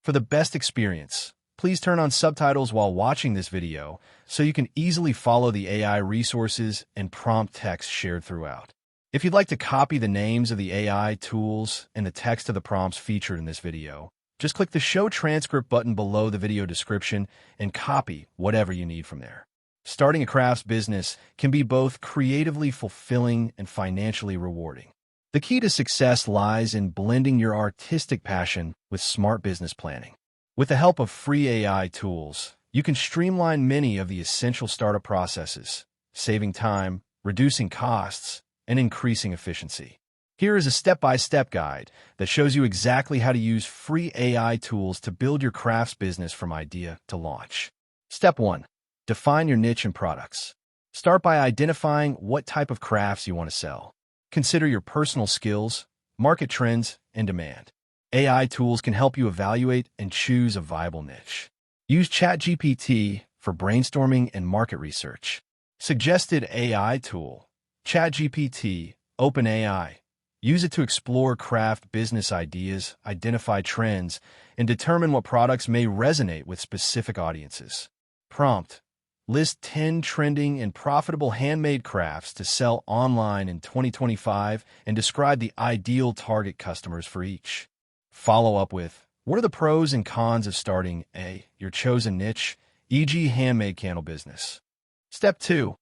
For the best experience, please turn on subtitles while watching this video so you can easily follow the AI resources and prompt text shared throughout. If you'd like to copy the names of the AI tools and the text of the prompts featured in this video, just click the Show Transcript button below the video description and copy whatever you need from there. Starting a crafts business can be both creatively fulfilling and financially rewarding. The key to success lies in blending your artistic passion with smart business planning. With the help of free AI tools, you can streamline many of the essential startup processes, saving time, reducing costs, and increasing efficiency. Here is a step-by-step guide that shows you exactly how to use free AI tools to build your crafts business from idea to launch. Step 1. Define your niche and products. Start by identifying what type of crafts you want to sell. Consider your personal skills, market trends, and demand. AI tools can help you evaluate and choose a viable niche. Use ChatGPT for brainstorming and market research. Suggested AI tool. ChatGPT, OpenAI. Use it to explore craft business ideas, identify trends, and determine what products may resonate with specific audiences. Prompt. List 10 trending and profitable handmade crafts to sell online in 2025 and describe the ideal target customers for each. Follow up with, what are the pros and cons of starting your chosen niche, e.g. handmade candle business? Step 2.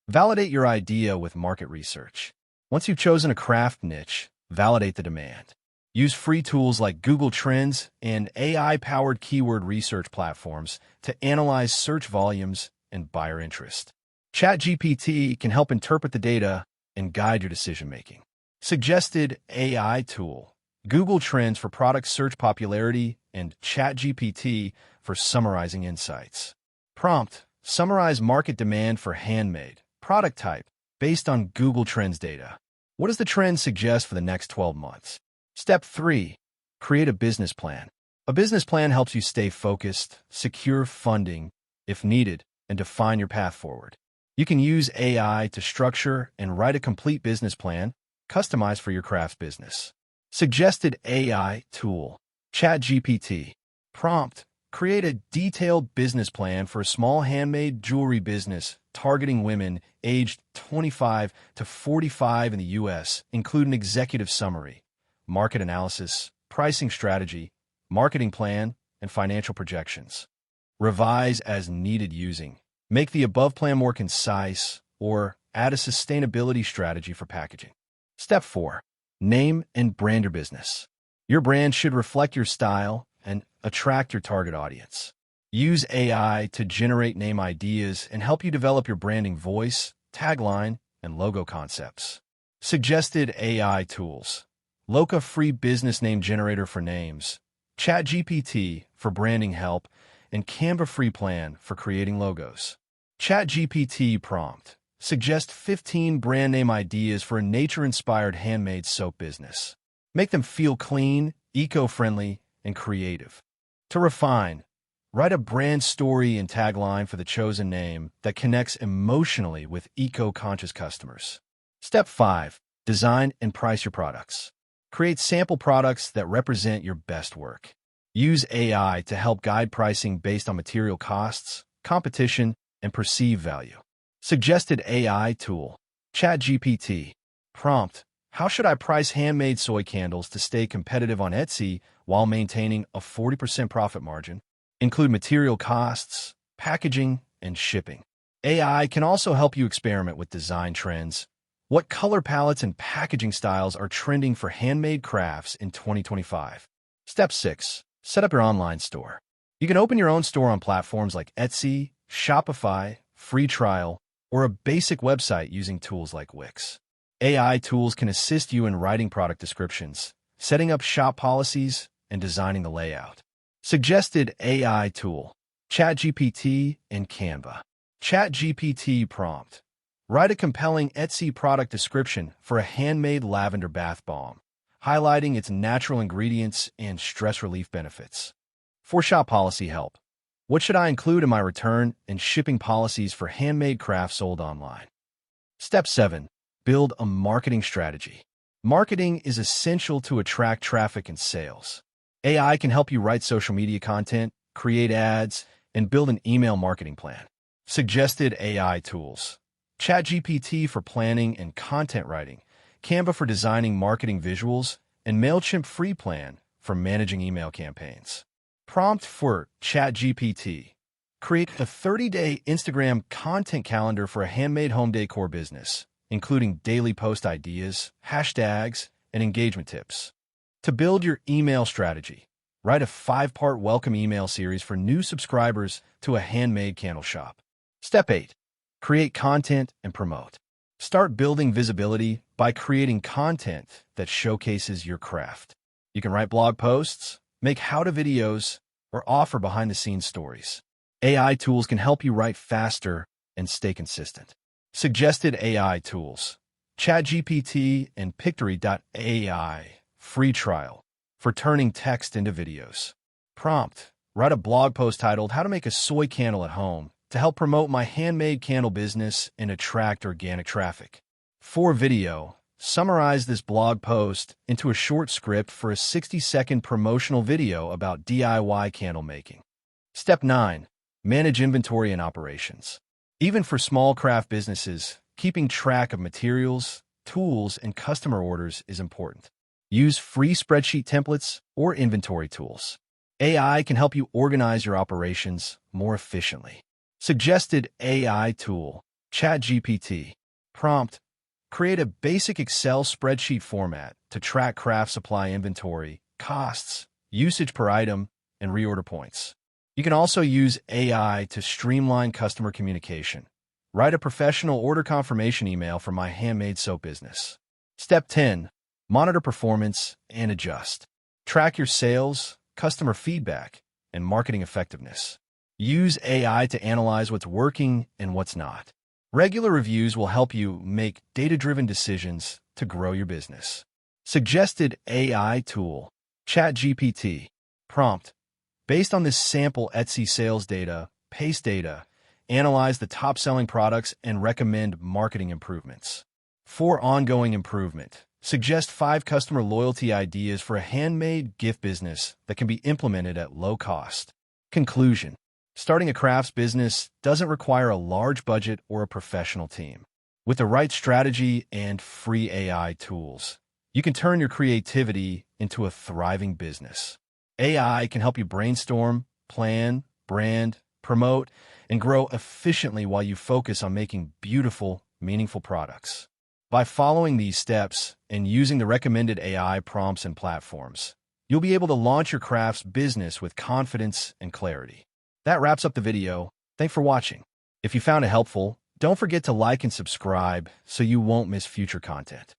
Validate your idea with market research. Once you've chosen a craft niche, validate the demand. Use free tools like Google Trends and AI-powered keyword research platforms to analyze search volumes and buyer interest. ChatGPT can help interpret the data and guide your decision-making. Suggested AI tool. Google Trends for product search popularity and ChatGPT for summarizing insights. Prompt. Summarize market demand for handmade product type based on Google Trends data. What does the trend suggest for the next 12 months? Step 3. Create a business plan. A business plan helps you stay focused, secure funding if needed, and define your path forward. You can use AI to structure and write a complete business plan customized for your crafts business. Suggested AI tool. ChatGPT. Prompt. Create a detailed business plan for a small handmade jewelry business targeting women aged 25 to 45 in the U.S., include an executive summary, market analysis, pricing strategy, marketing plan, and financial projections. Revise as needed using. Make the above plan more concise or add a sustainability strategy for packaging. Step 4. Name and brand your business. Your brand should reflect your style and attract your target audience. Use AI to generate name ideas and help you develop your branding voice, tagline, and logo concepts. Suggested AI tools. Loca free business name generator for names, ChatGPT for branding help, and Canva free plan for creating logos. ChatGPT prompt. Suggest 15 brand name ideas for a nature-inspired handmade soap business. Make them feel clean, eco-friendly, and creative. To refine, write a brand story and tagline for the chosen name that connects emotionally with eco-conscious customers. Step 5. Design and price your products. Create sample products that represent your best work. Use AI to help guide pricing based on material costs, competition, and perceived value. Suggested AI tool. ChatGPT. Prompt. How should I price handmade soy candles to stay competitive on Etsy while maintaining a 40% profit margin? Include material costs, packaging, and shipping. AI can also help you experiment with design trends. What color palettes and packaging styles are trending for handmade crafts in 2025? Step 6. Set up your online store. You can open your own store on platforms like Etsy, Shopify, free trial, or a basic website using tools like Wix. AI tools can assist you in writing product descriptions, setting up shop policies, and designing the layout. Suggested AI tool. ChatGPT and Canva. ChatGPT prompt. Write a compelling Etsy product description for a handmade lavender bath bomb, highlighting its natural ingredients and stress relief benefits. For shop policy help. What should I include in my return and shipping policies for handmade crafts sold online? Step 7. Build a marketing strategy. Marketing is essential to attract traffic and sales. AI can help you write social media content, create ads, and build an email marketing plan. Suggested AI tools: ChatGPT for planning and content writing, Canva for designing marketing visuals, and MailChimp free plan for managing email campaigns. Prompt for ChatGPT: create a 30-day Instagram content calendar for a handmade home decor business, including daily post ideas, hashtags, and engagement tips. To build your email strategy, write a 5-part welcome email series for new subscribers to a handmade candle shop. Step 8. Create content and promote. Start building visibility by creating content that showcases your craft. You can write blog posts, make how-to videos, or offer behind-the-scenes stories. AI tools can help you write faster and stay consistent. Suggested AI tools: ChatGPT and Pictory.ai free trial for turning text into videos. Prompt: write a blog post titled "How to Make a Soy Candle at Home" to help promote my handmade candle business and attract organic traffic. For video, summarize this blog post into a short script for a 60-second promotional video about DIY candle making. Step 9. Manage inventory and operations. Even for small craft businesses, keeping track of materials, tools, and customer orders is important. Use free spreadsheet templates or inventory tools. AI can help you organize your operations more efficiently. Suggested AI tool: ChatGPT. Prompt: create a basic Excel spreadsheet format to track craft supply inventory, costs, usage per item, and reorder points. You can also use AI to streamline customer communication. Write a professional order confirmation email for my handmade soap business. Step 10. Monitor performance and adjust. Track your sales, customer feedback, and marketing effectiveness. Use AI to analyze what's working and what's not. Regular reviews will help you make data-driven decisions to grow your business. Suggested AI tool: ChatGPT. Prompt: based on this sample Etsy sales data, paste data, analyze the top-selling products and recommend marketing improvements. For ongoing improvement, suggest 5 customer loyalty ideas for a handmade gift business that can be implemented at low cost. Conclusion: starting a crafts business doesn't require a large budget or a professional team. With the right strategy and free AI tools, you can turn your creativity into a thriving business. AI can help you brainstorm, plan, brand, promote, and grow efficiently while you focus on making beautiful, meaningful products. By following these steps and using the recommended AI prompts and platforms, you'll be able to launch your crafts business with confidence and clarity. That wraps up the video. Thanks for watching. If you found it helpful, don't forget to like and subscribe so you won't miss future content.